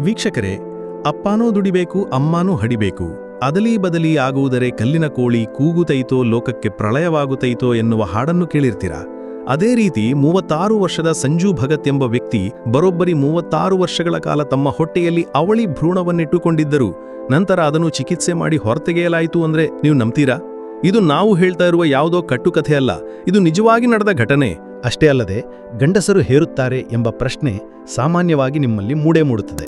ವೀಕ್ಷಕರೇ, ಅಪ್ಪಾನೂ ದುಡಿಬೇಕು, ಅಮ್ಮಾನೂ ಹಡಿಬೇಕು, ಅದಲೀ ಬದಲಿ ಆಗುವುದರೆ ಕಲ್ಲಿನ ಕೋಳಿ ಕೂಗುತ್ತೈತೋ ಲೋಕಕ್ಕೆ ಪ್ರಳಯವಾಗುತ್ತೈತೋ ಎನ್ನುವ ಹಾಡನ್ನು ಕೇಳಿರ್ತೀರಾ. ಅದೇ ರೀತಿ 36 ವರ್ಷದ ಸಂಜು ಭಗತ್ ಎಂಬ ವ್ಯಕ್ತಿ ಬರೋಬ್ಬರಿ 36 ವರ್ಷಗಳ ಕಾಲ ತಮ್ಮ ಹೊಟ್ಟೆಯಲ್ಲಿ ಅವಳಿ ಭ್ರೂಣವನ್ನಿಟ್ಟುಕೊಂಡಿದ್ದರು. ನಂತರ ಅದನ್ನು ಚಿಕಿತ್ಸೆ ಮಾಡಿ ಹೊರತೆಗೆಯಲಾಯಿತು ಅಂದ್ರೆ ನೀವು ನಂಬ್ತೀರಾ? ಇದು ನಾವು ಹೇಳ್ತಾ ಇರುವ ಯಾವುದೋ ಕಟ್ಟುಕಥೆ ಅಲ್ಲ, ಇದು ನಿಜವಾಗಿ ನಡೆದ ಘಟನೆ. ಅಷ್ಟೇ ಅಲ್ಲದೆ ಗಂಡಸರು ಹೇರುತ್ತಾರೆ ಎಂಬ ಪ್ರಶ್ನೆ ಸಾಮಾನ್ಯವಾಗಿ ನಿಮ್ಮಲ್ಲಿ ಮೂಡುತ್ತದೆ.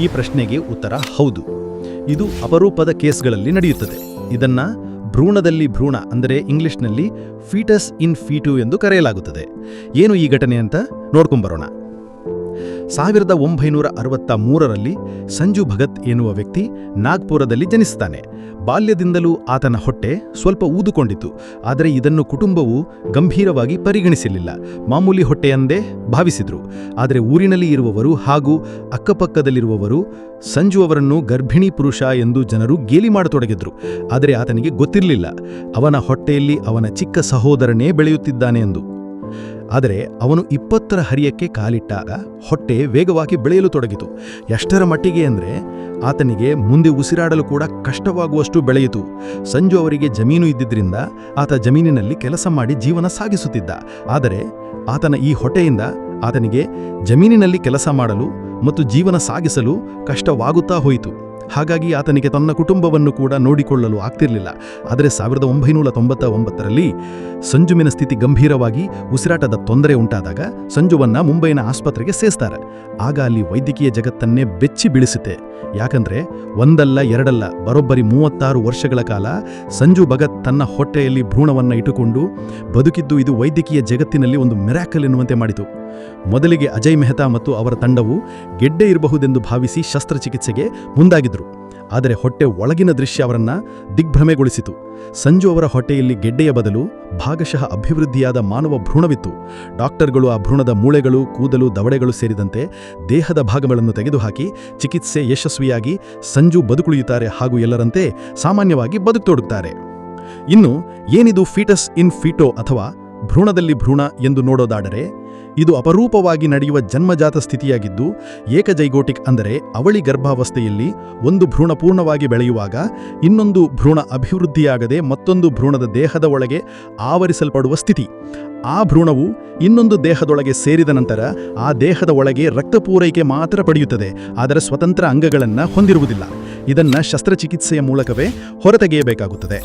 ಈ ಪ್ರಶ್ನೆಗೆ ಉತ್ತರ ಹೌದು. ಇದು ಅಪರೂಪದ ಕೇಸ್ಗಳಲ್ಲಿ ನಡೆಯುತ್ತದೆ. ಇದನ್ನ ಭ್ರೂಣದಲ್ಲಿ ಭ್ರೂಣ ಅಂದರೆ ಇಂಗ್ಲಿಷ್ನಲ್ಲಿ ಫೀಟಸ್ ಇನ್ ಫೀಟು ಎಂದು ಕರೆಯಲಾಗುತ್ತದೆ. ಏನು ಈ ಘಟನೆ ಅಂತ ನೋಡ್ಕೊಂಬರೋಣ. 1963ರಲ್ಲಿ ಸಂಜು ಭಗತ್ ಎನ್ನುವ ವ್ಯಕ್ತಿ ನಾಗ್ಪುರದಲ್ಲಿ ಜನಿಸುತ್ತಾನೆ. ಬಾಲ್ಯದಿಂದಲೂ ಆತನ ಹೊಟ್ಟೆ ಸ್ವಲ್ಪ ಊದುಕೊಂಡಿತ್ತು. ಆದರೆ ಇದನ್ನು ಕುಟುಂಬವು ಗಂಭೀರವಾಗಿ ಪರಿಗಣಿಸಲಿಲ್ಲ. ಮಾಮೂಲಿ ಹೊಟ್ಟೆಯೆಂದೇ ಭಾವಿಸಿದ್ರು. ಆದರೆ ಊರಿನಲ್ಲಿ ಇರುವವರು ಹಾಗೂ ಅಕ್ಕಪಕ್ಕದಲ್ಲಿರುವವರು ಸಂಜು ಅವರನ್ನು ಗರ್ಭಿಣಿ ಪುರುಷ ಎಂದು ಜನರು ಗೇಲಿ ಮಾಡತೊಡಗಿದ್ರು. ಆದರೆ ಆತನಿಗೆ ಗೊತ್ತಿರಲಿಲ್ಲ ಅವನ ಹೊಟ್ಟೆಯಲ್ಲಿ ಅವನ ಚಿಕ್ಕ ಸಹೋದರನೇ ಬೆಳೆಯುತ್ತಿದ್ದಾನೆ ಎಂದು. ಆದರೆ ಅವನು 20ರ ಹರಿಯಕ್ಕೆ ಕಾಲಿಟ್ಟಾಗ ಹೊಟ್ಟೆ ವೇಗವಾಗಿ ಬೆಳೆಯಲು ತೊಡಗಿತು. ಎಷ್ಟರ ಮಟ್ಟಿಗೆ ಅಂದರೆ ಆತನಿಗೆ ಮುಂದೆ ಉಸಿರಾಡಲು ಕೂಡ ಕಷ್ಟವಾಗುವಷ್ಟು ಬೆಳೆಯಿತು. ಸಂಜು ಅವರಿಗೆ ಜಮೀನು ಇದ್ದಿದ್ದರಿಂದ ಆತ ಜಮೀನಿನಲ್ಲಿ ಕೆಲಸ ಮಾಡಿ ಜೀವನ ಸಾಗಿಸುತ್ತಿದ್ದ. ಆದರೆ ಆತನ ಈ ಹೊಟ್ಟೆಯಿಂದ ಆತನಿಗೆ ಜಮೀನಿನಲ್ಲಿ ಕೆಲಸ ಮಾಡಲು ಮತ್ತು ಜೀವನ ಸಾಗಿಸಲು ಕಷ್ಟವಾಗುತ್ತಾ ಹೋಯಿತು. ಹಾಗಾಗಿ ಆತನಿಗೆ ತನ್ನ ಕುಟುಂಬವನ್ನು ಕೂಡ ನೋಡಿಕೊಳ್ಳಲು ಆಗ್ತಿರಲಿಲ್ಲ. ಆದರೆ 1999ರಲ್ಲಿ ಸಂಜುವಿನ ಸ್ಥಿತಿ ಗಂಭೀರವಾಗಿ ಉಸಿರಾಟದ ತೊಂದರೆ ಉಂಟಾದಾಗ ಸಂಜುವನ್ನ ಮುಂಬೈನ ಆಸ್ಪತ್ರೆಗೆ ಸೇರಿಸ್ತಾರೆ. ಆಗ ಅಲ್ಲಿ ವೈದ್ಯಕೀಯ ಜಗತ್ತನ್ನೇ ಬೆಚ್ಚಿ ಬೀಳಿಸುತ್ತೆ. ಯಾಕಂದ್ರೆ ಒಂದಲ್ಲ ಎರಡಲ್ಲ ಬರೋಬ್ಬರಿ 36 ವರ್ಷಗಳ ಕಾಲ ಸಂಜು ಭಗತ್ ತನ್ನ ಹೊಟ್ಟೆಯಲ್ಲಿ ಭ್ರೂಣವನ್ನ ಇಟ್ಟುಕೊಂಡು ಬದುಕಿದ್ದು ಇದು ವೈದ್ಯಕೀಯ ಜಗತ್ತಿನಲ್ಲಿ ಒಂದು ಮಿರಾಕಲ್ ಎನ್ನುವಂತೆ ಮಾಡಿತು. ಮೊದಲಿಗೆ ಅಜಯ್ ಮೆಹ್ತಾ ಮತ್ತು ಅವರ ತಂಡವು ಗೆಡ್ಡೆ ಇರಬಹುದೆಂದು ಭಾವಿಸಿ ಶಸ್ತ್ರಚಿಕಿತ್ಸೆಗೆ ಮುಂದಾಗಿದ್ರು. ಆದರೆ ಹೊಟ್ಟೆ ಒಳಗಿನ ದೃಶ್ಯ ಅವರನ್ನ ದಿಗ್ಭ್ರಮೆಗೊಳಿಸಿತು. ಸಂಜು ಅವರ ಹೊಟ್ಟೆಯಲ್ಲಿ ಗೆಡ್ಡೆಯ ಬದಲು ಭಾಗಶಃ ಅಭಿವೃದ್ಧಿಯಾದ ಮಾನವ ಭ್ರೂಣವಿತ್ತು. ಡಾಕ್ಟರ್ಗಳು ಆ ಭ್ರೂಣದ ಮೂಳೆಗಳು, ಕೂದಲು, ದವಡೆಗಳು ಸೇರಿದಂತೆ ದೇಹದ ಭಾಗಗಳನ್ನು ತೆಗೆದುಹಾಕಿ ಚಿಕಿತ್ಸೆ ಯಶಸ್ವಿಯಾಗಿ ಸಂಜು ಬದುಕುಳಿಯುತ್ತಾರೆ ಹಾಗೂ ಎಲ್ಲರಂತೆ ಸಾಮಾನ್ಯವಾಗಿ ಬದುಕುತೊಡಗುತ್ತಾರೆ. ಇನ್ನು ಏನಿದು ಫೀಟಸ್ ಇನ್ ಫೀಟೋ ಅಥವಾ ಭ್ರೂಣದಲ್ಲಿ ಭ್ರೂಣ ಎಂದು ನೋಡೋದಾದರೆ, ಇದು ಅಪರೂಪವಾಗಿ ನಡೆಯುವ ಜನ್ಮಜಾತ ಸ್ಥಿತಿಯಾಗಿದ್ದು ಏಕಜೈಗೋಟಿಕ್ ಅಂದರೆ ಅವಳಿ ಗರ್ಭಾವಸ್ಥೆಯಲ್ಲಿ ಒಂದು ಭ್ರೂಣ ಪೂರ್ಣವಾಗಿ ಬೆಳೆಯುವಾಗ ಇನ್ನೊಂದು ಭ್ರೂಣ ಅಭಿವೃದ್ಧಿಯಾಗದೆ ಮತ್ತೊಂದು ಭ್ರೂಣದ ದೇಹದ ಒಳಗೆ ಆವರಿಸಲ್ಪಡುವ ಸ್ಥಿತಿ. ಆ ಭ್ರೂಣವು ಇನ್ನೊಂದು ದೇಹದೊಳಗೆ ಸೇರಿದ ನಂತರ ಆ ದೇಹದ ಒಳಗೆ ರಕ್ತ ಪೂರೈಕೆ ಮಾತ್ರ ಪಡೆಯುತ್ತದೆ, ಆದರೆ ಸ್ವತಂತ್ರ ಅಂಗಗಳನ್ನು ಹೊಂದಿರುವುದಿಲ್ಲ. ಇದನ್ನು ಶಸ್ತ್ರಚಿಕಿತ್ಸೆಯ ಮೂಲಕವೇ ಹೊರತೆಗೆಯಬೇಕಾಗುತ್ತದೆ.